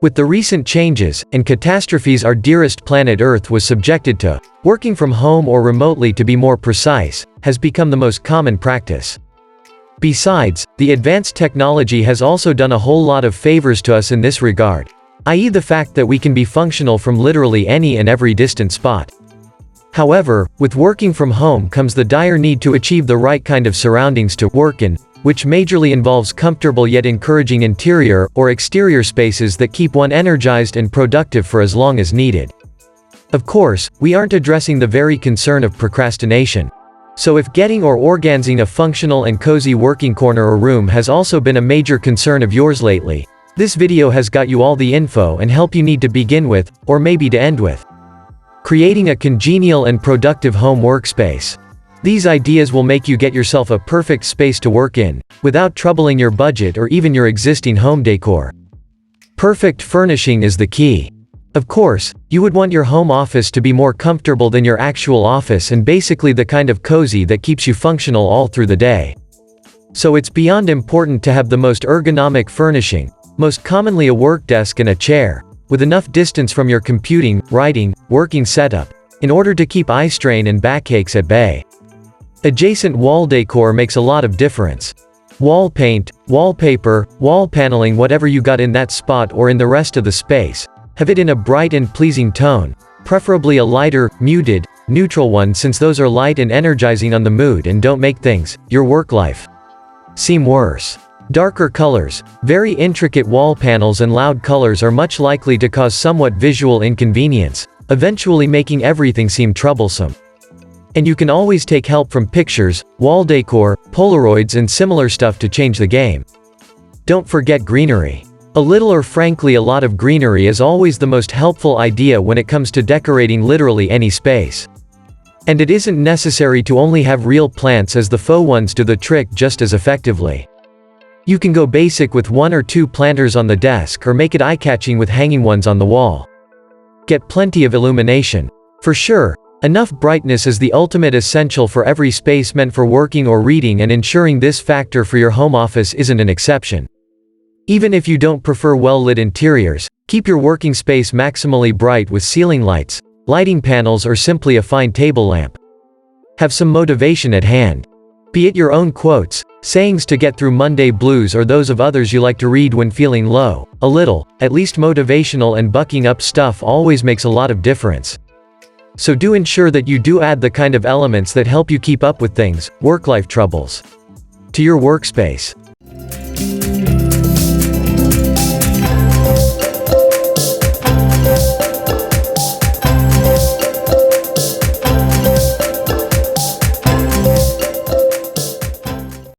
With the recent changes and catastrophes our dearest planet Earth was subjected to, working from home or remotely to be more precise, has become the most common practice. Besides, the advanced technology has also done a whole lot of favors to us in this regard, i.e. the fact that we can be functional from literally any and every distant spot. However, with working from home comes the dire need to achieve the right kind of surroundings to work in, which majorly involves comfortable yet encouraging interior or exterior spaces that keep one energized and productive for as long as needed. Of course, we aren't addressing the very concern of procrastination. So if getting or organizing a functional and cozy working corner or room has also been a major concern of yours lately, this video has got you all the info and help you need to begin with, or maybe to end with. Creating a congenial and productive home workspace. These ideas will make you get yourself a perfect space to work in, without troubling your budget or even your existing home decor. Perfect furnishing is the key. Of course, you would want your home office to be more comfortable than your actual office and basically the kind of cozy that keeps you functional all through the day. So it's beyond important to have the most ergonomic furnishing, most commonly a work desk and a chair, with enough distance from your computing, writing, working setup, in order to keep eye strain and backaches at bay. Adjacent wall decor makes a lot of difference. Wall paint, wallpaper, wall paneling, whatever you got in that spot or in the rest of the space, have it in a bright and pleasing tone, preferably a lighter, muted, neutral one since those are light and energizing on the mood and don't make things, your work life, seem worse. Darker colors, very intricate wall panels and loud colors are much likely to cause somewhat visual inconvenience, eventually making everything seem troublesome. And you can always take help from pictures, wall decor, Polaroids and similar stuff to change the game. Don't forget greenery. A little or frankly a lot of greenery is always the most helpful idea when it comes to decorating literally any space. And it isn't necessary to only have real plants, as the faux ones do the trick just as effectively. You can go basic with 1 or 2 planters on the desk or make it eye-catching with hanging ones on the wall. Get plenty of illumination. For sure, enough brightness is the ultimate essential for every space meant for working or reading, and ensuring this factor for your home office isn't an exception. Even if you don't prefer well-lit interiors, keep your working space maximally bright with ceiling lights, lighting panels or simply a fine table lamp. Have some motivation at hand. Be it your own quotes, sayings to get through Monday blues or those of others you like to read when feeling low. A little, at least motivational and bucking up stuff always makes a lot of difference. So do ensure that you do add the kind of elements that help you keep up with things, work-life troubles, to your workspace.